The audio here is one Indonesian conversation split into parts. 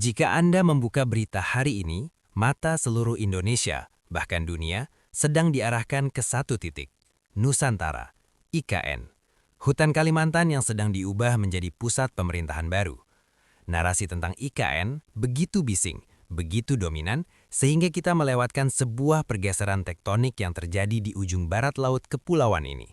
Jika Anda membuka berita hari ini, mata seluruh Indonesia, bahkan dunia, sedang diarahkan ke satu titik. Nusantara, IKN. Hutan Kalimantan yang sedang diubah menjadi pusat pemerintahan baru. Narasi tentang IKN begitu bising, begitu dominan, sehingga kita melewatkan sebuah pergeseran tektonik yang terjadi di ujung barat laut kepulauan ini.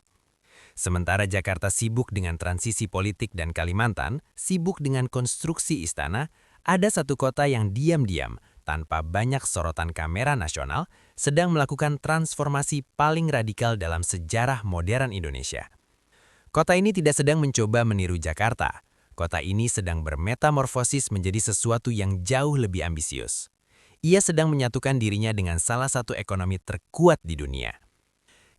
Sementara Jakarta sibuk dengan transisi politik dan Kalimantan sibuk dengan konstruksi istana, ada satu kota yang diam-diam, tanpa banyak sorotan kamera nasional, sedang melakukan transformasi paling radikal dalam sejarah modern Indonesia. Kota ini tidak sedang mencoba meniru Jakarta. Kota ini sedang bermetamorfosis menjadi sesuatu yang jauh lebih ambisius. Ia sedang menyatukan dirinya dengan salah satu ekonomi terkuat di dunia.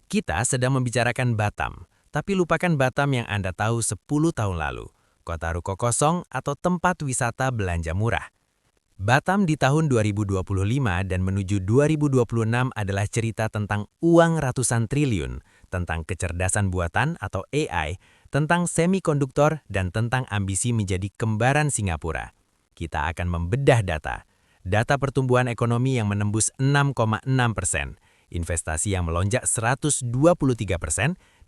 Kita sedang membicarakan Batam, tapi lupakan Batam yang Anda tahu 10 tahun lalu, kota ruko kosong atau tempat wisata belanja murah. Batam di tahun 2025 dan menuju 2026 adalah cerita tentang uang ratusan triliun, tentang kecerdasan buatan atau AI, tentang semikonduktor, dan tentang ambisi menjadi kembaran Singapura. Kita akan membedah data pertumbuhan ekonomi yang menembus 6,6%, investasi yang melonjak 123%,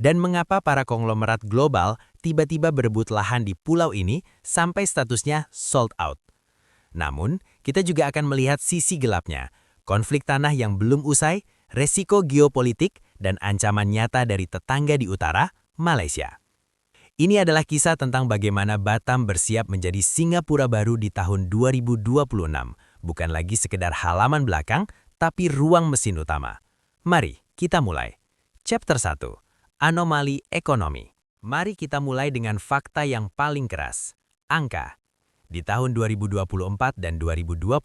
dan mengapa para konglomerat global tiba-tiba berebut lahan di pulau ini sampai statusnya sold out. Namun, kita juga akan melihat sisi gelapnya, konflik tanah yang belum usai, resiko geopolitik, dan ancaman nyata dari tetangga di utara, Malaysia. Ini adalah kisah tentang bagaimana Batam bersiap menjadi Singapura baru di tahun 2026, bukan lagi sekedar halaman belakang, tapi ruang mesin utama. Mari kita mulai. Chapter 1. Anomali Ekonomi. Mari kita mulai dengan fakta yang paling keras. Angka. Di tahun 2024 dan 2025,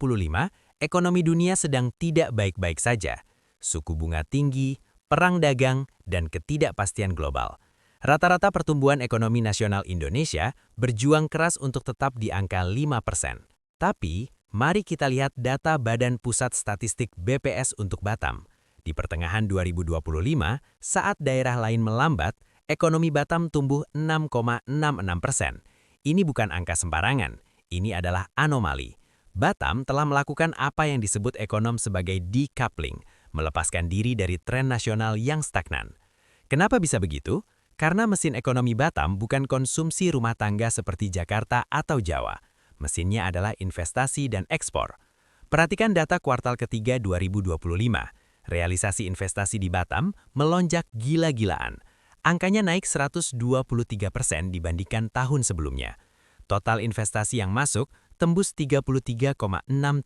ekonomi dunia sedang tidak baik-baik saja. Suku bunga tinggi, perang dagang, dan ketidakpastian global. Rata-rata pertumbuhan ekonomi nasional Indonesia berjuang keras untuk tetap di angka 5%. Tapi, mari kita lihat data Badan Pusat Statistik BPS untuk Batam. Di pertengahan 2025, saat daerah lain melambat, ekonomi Batam tumbuh 6,66%. Ini bukan angka sembarangan, ini adalah anomali. Batam telah melakukan apa yang disebut ekonom sebagai decoupling, melepaskan diri dari tren nasional yang stagnan. Kenapa bisa begitu? Karena mesin ekonomi Batam bukan konsumsi rumah tangga seperti Jakarta atau Jawa. Mesinnya adalah investasi dan ekspor. Perhatikan data kuartal ketiga 2025. Realisasi investasi di Batam melonjak gila-gilaan. Angkanya naik 123% dibandingkan tahun sebelumnya. Total investasi yang masuk tembus 33,6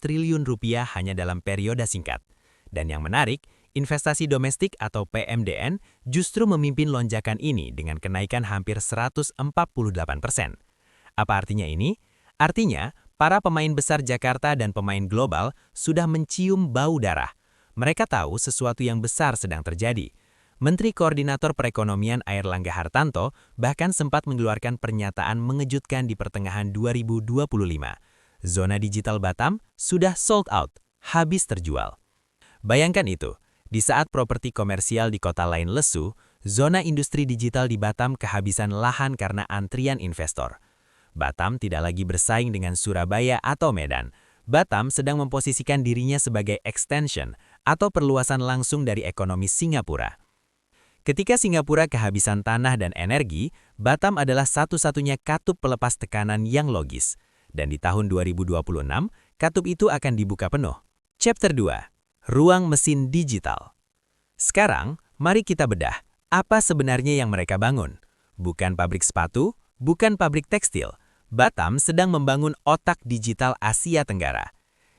triliun rupiah hanya dalam periode singkat. Dan yang menarik, investasi domestik atau PMDN justru memimpin lonjakan ini dengan kenaikan hampir 148%. Apa artinya ini? Artinya, para pemain besar Jakarta dan pemain global sudah mencium bau darah. Mereka tahu sesuatu yang besar sedang terjadi. Menteri Koordinator Perekonomian Airlangga Hartanto bahkan sempat mengeluarkan pernyataan mengejutkan di pertengahan 2025. Zona digital Batam sudah sold out, habis terjual. Bayangkan itu, di saat properti komersial di kota lain lesu, zona industri digital di Batam kehabisan lahan karena antrian investor. Batam tidak lagi bersaing dengan Surabaya atau Medan. Batam sedang memposisikan dirinya sebagai extension atau perluasan langsung dari ekonomi Singapura. Ketika Singapura kehabisan tanah dan energi, Batam adalah satu-satunya katup pelepas tekanan yang logis. Dan di tahun 2026, katup itu akan dibuka penuh. Chapter 2. Ruang mesin digital. Sekarang, mari kita bedah, apa sebenarnya yang mereka bangun? Bukan pabrik sepatu, bukan pabrik tekstil. Batam sedang membangun otak digital Asia Tenggara.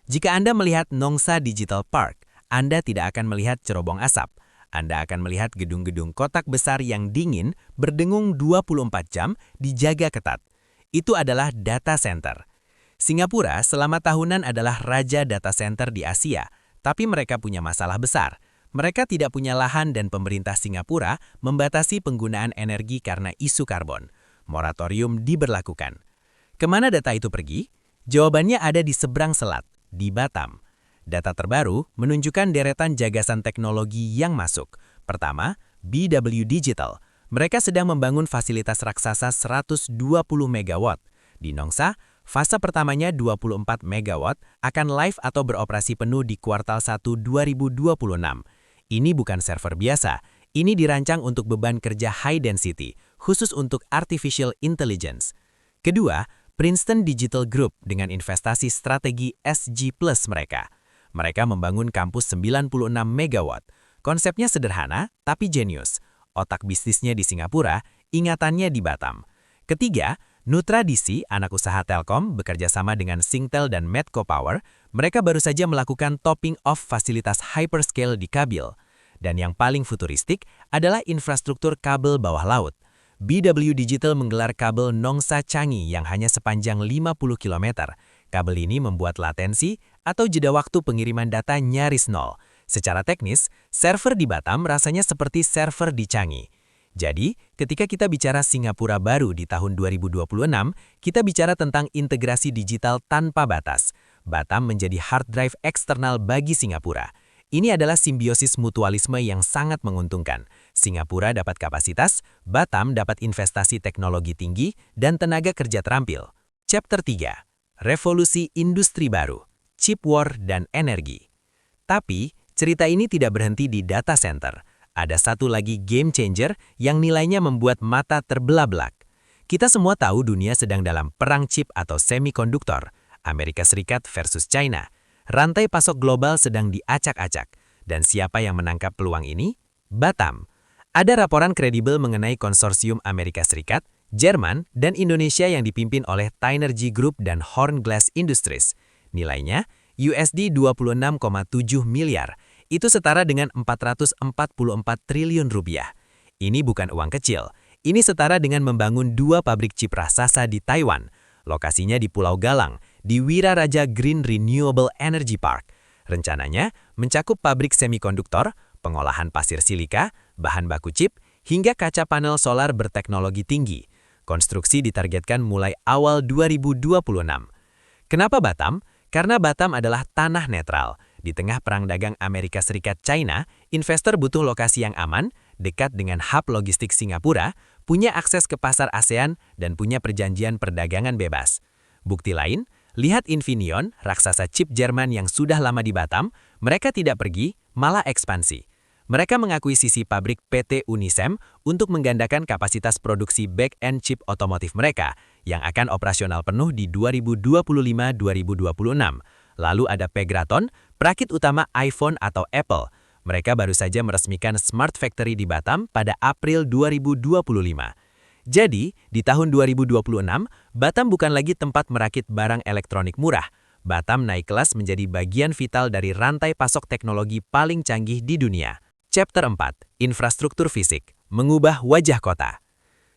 Jika Anda melihat Nongsa Digital Park, Anda tidak akan melihat cerobong asap. Anda akan melihat gedung-gedung kotak besar yang dingin berdengung 24 jam dijaga ketat. Itu adalah data center. Singapura selama tahunan adalah raja data center di Asia, tapi mereka punya masalah besar. Mereka tidak punya lahan dan pemerintah Singapura membatasi penggunaan energi karena isu karbon. Moratorium diberlakukan. Kemana data itu pergi? Jawabannya ada di seberang selat, di Batam. Data terbaru menunjukkan deretan jagasan teknologi yang masuk. Pertama, BW Digital. Mereka sedang membangun fasilitas raksasa 120 MW. Di Nongsa, Fase pertamanya 24 MW akan live atau beroperasi penuh di kuartal 1 2026. Ini bukan server biasa, ini dirancang untuk beban kerja high density, khusus untuk artificial intelligence. Kedua, Princeton Digital Group dengan investasi strategi SG Plus mereka. Mereka membangun kampus 96 MW. Konsepnya sederhana, tapi jenius. Otak bisnisnya di Singapura, ingatannya di Batam. Ketiga, Nutra DC, anak usaha Telkom, bekerja sama dengan Singtel dan Medco Power, mereka baru saja melakukan topping off fasilitas hyperscale di Kabil. Dan yang paling futuristik adalah infrastruktur kabel bawah laut. BW Digital menggelar kabel Nongsa Changi yang hanya sepanjang 50 km. Kabel ini membuat latensi atau jeda waktu pengiriman data nyaris nol. Secara teknis, server di Batam rasanya seperti server di Changi. Jadi, ketika kita bicara Singapura baru di tahun 2026, kita bicara tentang integrasi digital tanpa batas. Batam menjadi hard drive eksternal bagi Singapura. Ini adalah simbiosis mutualisme yang sangat menguntungkan. Singapura dapat kapasitas, Batam dapat investasi teknologi tinggi, dan tenaga kerja terampil. Chapter 3. Revolusi Industri Baru, Chip War dan Energi. Tapi, cerita ini tidak berhenti di data center. Ada satu lagi game changer yang nilainya membuat mata terbelah-belah. Kita semua tahu dunia sedang dalam perang chip atau semikonduktor, Amerika Serikat versus China. Rantai pasok global sedang diacak-acak. Dan siapa yang menangkap peluang ini? Batam. Ada laporan kredibel mengenai konsorsium Amerika Serikat, Jerman, dan Indonesia yang dipimpin oleh Tynergy Group dan Horn Glass Industries. Nilainya USD 26,7 miliar. Itu setara dengan 444 triliun rupiah. Ini bukan uang kecil. Ini setara dengan membangun 2 pabrik chip raksasa di Taiwan. Lokasinya di Pulau Galang, di Wiraraja Green Renewable Energy Park. Rencananya mencakup pabrik semikonduktor, pengolahan pasir silika, bahan baku chip, hingga kaca panel solar berteknologi tinggi. Konstruksi ditargetkan mulai awal 2026. Kenapa Batam? Karena Batam adalah tanah netral. Di tengah perang dagang Amerika Serikat-China, investor butuh lokasi yang aman, dekat dengan hub logistik Singapura, punya akses ke pasar ASEAN, dan punya perjanjian perdagangan bebas. Bukti lain, lihat Infineon, raksasa chip Jerman yang sudah lama di Batam, mereka tidak pergi, malah ekspansi. Mereka mengakuisisi pabrik PT Unisem untuk menggandakan kapasitas produksi back-end chip otomotif mereka, yang akan operasional penuh di 2025-2026. Lalu ada Pegraton, perakit utama iPhone atau Apple. Mereka baru saja meresmikan Smart Factory di Batam pada April 2025. Jadi, di tahun 2026, Batam bukan lagi tempat merakit barang elektronik murah. Batam naik kelas menjadi bagian vital dari rantai pasok teknologi paling canggih di dunia. Chapter 4. Infrastruktur fisik, mengubah wajah kota.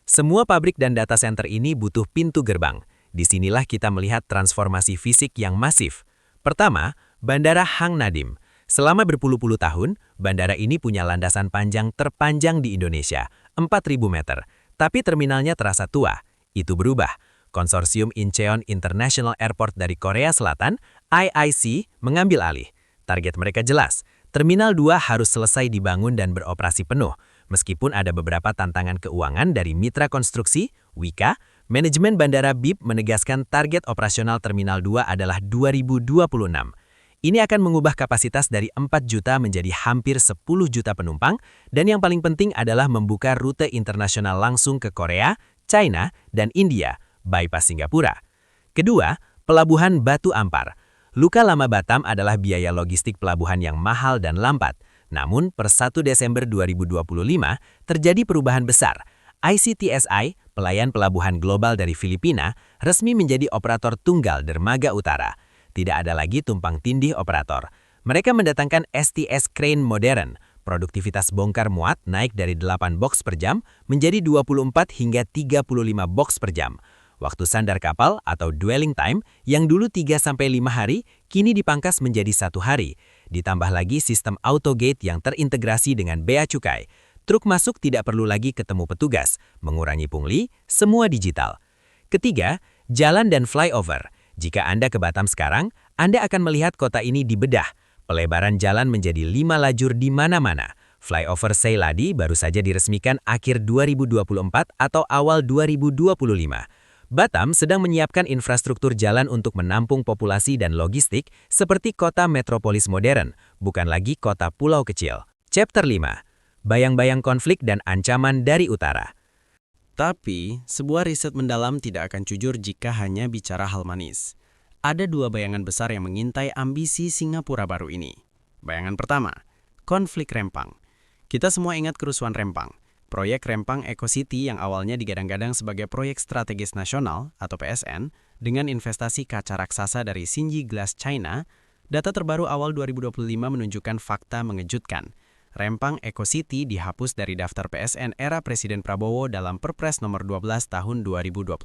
Semua pabrik dan data center ini butuh pintu gerbang. Disinilah kita melihat transformasi fisik yang masif. Pertama, Bandara Hang Nadiem. Selama berpuluh-puluh tahun, bandara ini punya landasan panjang terpanjang di Indonesia, 4.000 meter. Tapi terminalnya terasa tua. Itu berubah. Konsorsium Incheon International Airport dari Korea Selatan, IIC, mengambil alih. Target mereka jelas. Terminal 2 harus selesai dibangun dan beroperasi penuh. Meskipun ada beberapa tantangan keuangan dari mitra konstruksi, Wika, manajemen Bandara BIP menegaskan target operasional Terminal 2 adalah 2026. Ini akan mengubah kapasitas dari 4 juta menjadi hampir 10 juta penumpang, dan yang paling penting adalah membuka rute internasional langsung ke Korea, China, dan India, bypass Singapura. Kedua, Pelabuhan Batu Ampar. Luka lama Batam adalah biaya logistik pelabuhan yang mahal dan lambat. Namun, per 1 Desember 2025, terjadi perubahan besar. ICTSI, pelayan pelabuhan global dari Filipina, resmi menjadi operator tunggal dermaga utara. Tidak ada lagi tumpang tindih operator. Mereka mendatangkan STS Crane modern. Produktivitas bongkar muat naik dari 8 box per jam menjadi 24 hingga 35 box per jam. Waktu sandar kapal atau dwelling time yang dulu 3-5 hari, kini dipangkas menjadi 1 hari. Ditambah lagi sistem autogate yang terintegrasi dengan bea cukai. Truk masuk tidak perlu lagi ketemu petugas, mengurangi pungli, semua digital. Ketiga, jalan dan flyover. Jika Anda ke Batam sekarang, Anda akan melihat kota ini dibedah. Pelebaran jalan menjadi 5 lajur di mana-mana. Flyover Seyladi baru saja diresmikan akhir 2024 atau awal 2025. Batam sedang menyiapkan infrastruktur jalan untuk menampung populasi dan logistik seperti kota metropolis modern, bukan lagi kota pulau kecil. Chapter 5. Bayang-bayang konflik dan ancaman dari utara. Tapi, sebuah riset mendalam tidak akan jujur jika hanya bicara hal manis. Ada dua bayangan besar yang mengintai ambisi Singapura baru ini. Bayangan pertama, konflik Rempang. Kita semua ingat kerusuhan Rempang. Proyek Rempang Eco City yang awalnya digadang-gadang sebagai proyek strategis nasional atau PSN dengan investasi kaca raksasa dari Xinyi Glass China, data terbaru awal 2025 menunjukkan fakta mengejutkan. Rempang Eco City dihapus dari daftar PSN era Presiden Prabowo dalam Perpres nomor 12 tahun 2025.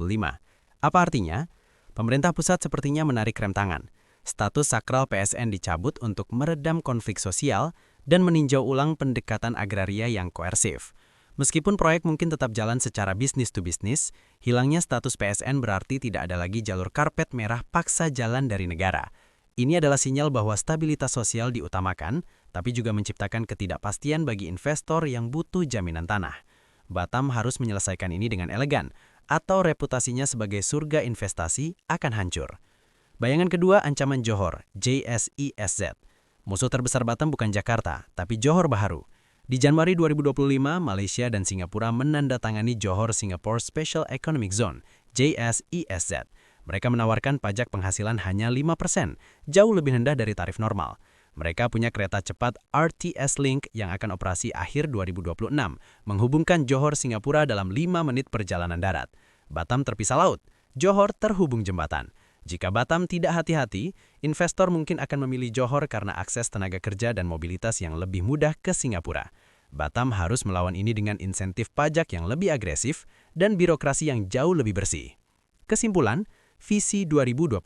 Apa artinya? Pemerintah pusat sepertinya menarik rem tangan. Status sakral PSN dicabut untuk meredam konflik sosial dan meninjau ulang pendekatan agraria yang koersif. Meskipun proyek mungkin tetap jalan secara bisnis to bisnis, hilangnya status PSN berarti tidak ada lagi jalur karpet merah paksa jalan dari negara. Ini adalah sinyal bahwa stabilitas sosial diutamakan, tapi juga menciptakan ketidakpastian bagi investor yang butuh jaminan tanah. Batam harus menyelesaikan ini dengan elegan, atau reputasinya sebagai surga investasi akan hancur. Bayangan kedua, ancaman Johor, JSISZ. Musuh terbesar Batam bukan Jakarta, tapi Johor Bahru. Di Januari 2025, Malaysia dan Singapura menandatangani Johor Singapore Special Economic Zone, JSISZ. Mereka menawarkan pajak penghasilan hanya 5%, jauh lebih rendah dari tarif normal. Mereka punya kereta cepat RTS Link yang akan operasi akhir 2026, menghubungkan Johor Singapura dalam 5 menit perjalanan darat. Batam terpisah laut, Johor terhubung jembatan. Jika Batam tidak hati-hati, investor mungkin akan memilih Johor karena akses tenaga kerja dan mobilitas yang lebih mudah ke Singapura. Batam harus melawan ini dengan insentif pajak yang lebih agresif dan birokrasi yang jauh lebih bersih. Kesimpulan, visi 2026.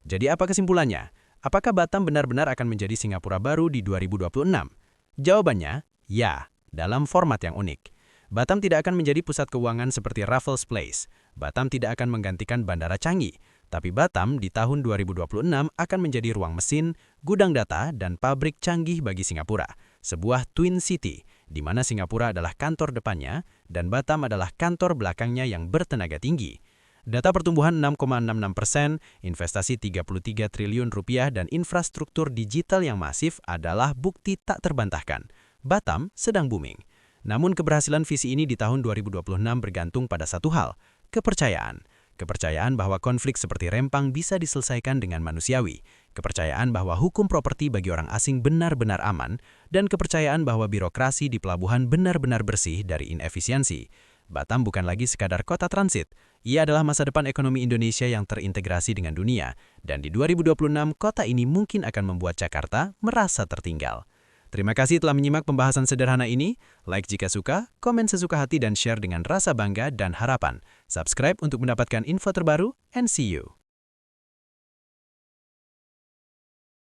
Jadi apa kesimpulannya? Apakah Batam benar-benar akan menjadi Singapura baru di 2026? Jawabannya, ya, dalam format yang unik. Batam tidak akan menjadi pusat keuangan seperti Raffles Place. Batam tidak akan menggantikan Bandara Changi. Tapi Batam di tahun 2026 akan menjadi ruang mesin, gudang data, dan pabrik canggih bagi Singapura. Sebuah Twin City, di mana Singapura adalah kantor depannya, dan Batam adalah kantor belakangnya yang bertenaga tinggi. Data pertumbuhan 6,66%, investasi 33 triliun rupiah, dan infrastruktur digital yang masif adalah bukti tak terbantahkan. Batam sedang booming. Namun keberhasilan visi ini di tahun 2026 bergantung pada satu hal, kepercayaan. Kepercayaan bahwa konflik seperti Rempang bisa diselesaikan dengan manusiawi, kepercayaan bahwa hukum properti bagi orang asing benar-benar aman, dan kepercayaan bahwa birokrasi di pelabuhan benar-benar bersih dari inefisiensi. Batam bukan lagi sekadar kota transit, ia adalah masa depan ekonomi Indonesia yang terintegrasi dengan dunia, dan di 2026 kota ini mungkin akan membuat Jakarta merasa tertinggal. Terima kasih telah menyimak pembahasan sederhana ini. Like jika suka, komen sesuka hati dan share dengan rasa bangga dan harapan. Subscribe untuk mendapatkan info terbaru, and see you.